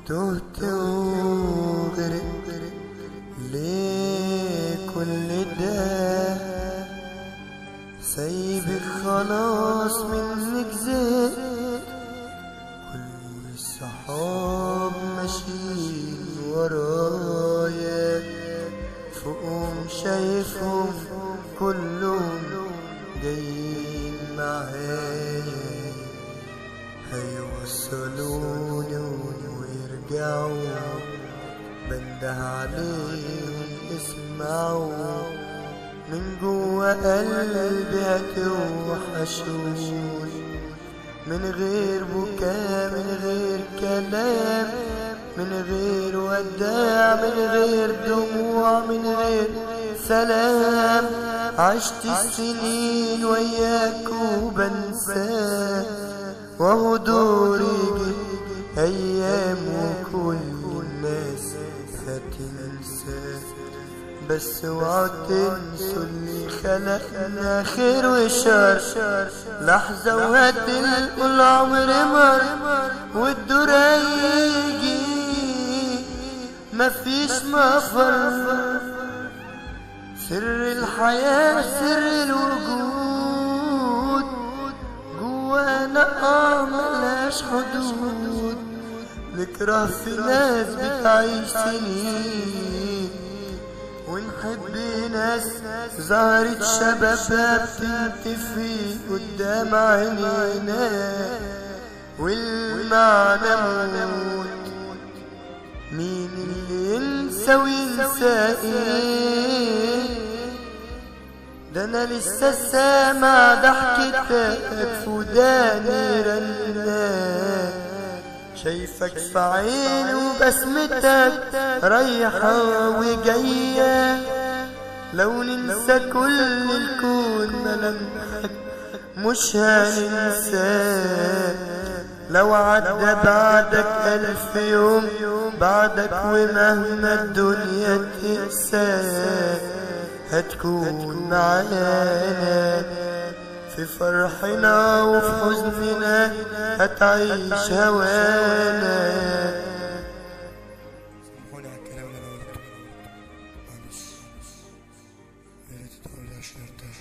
تهت وغرقت ليه كل ده؟ سايبك خلاص منك زهقت، كل الصحاب ماشيين ورايا، فوقهم شايفهم كلهم جايين معايا، هيوصلوني ويرجعوا، بنده عليهم اسمعوا، من جوا قلبي هتوحشوني، من غير بكاء من غير كلام، من غير وداع من غير دموع من غير سلام، عشت السنين وياك وبنساك، وهو دوري جه ايام وكل الناس هتنساك، بس اوعوا تنسوا اللي خلقنا خير وشر، لحظة وهتلقوا العمر مر والدور هيجي، مفيش مفر، سر الحياة سر الوجود جوانا ملهاش حدود، نكره في ناس بتعيش سنين، ونحب ناس ظهرت شبابها بتنتفي قدام عينينا، والمعنى موت، مين اللي ينسى وينسى ايه؟ ده انا لسه سامع ضحكتك في وداني رنات، شايفك في عيني وبسمتك رايحة وجاية، لو ننسى كل الكون ملامحك مش هننساك، لو عدى بعدك 1000 يوم بعدك، ومهما الدنيا تقساك هتكون معانا، في فرحنا وفي حزننا هتعيش هوانا. سامحوني على الكلام اللي انا قلته، معلش يا ريت تقولي عشان ارتاح.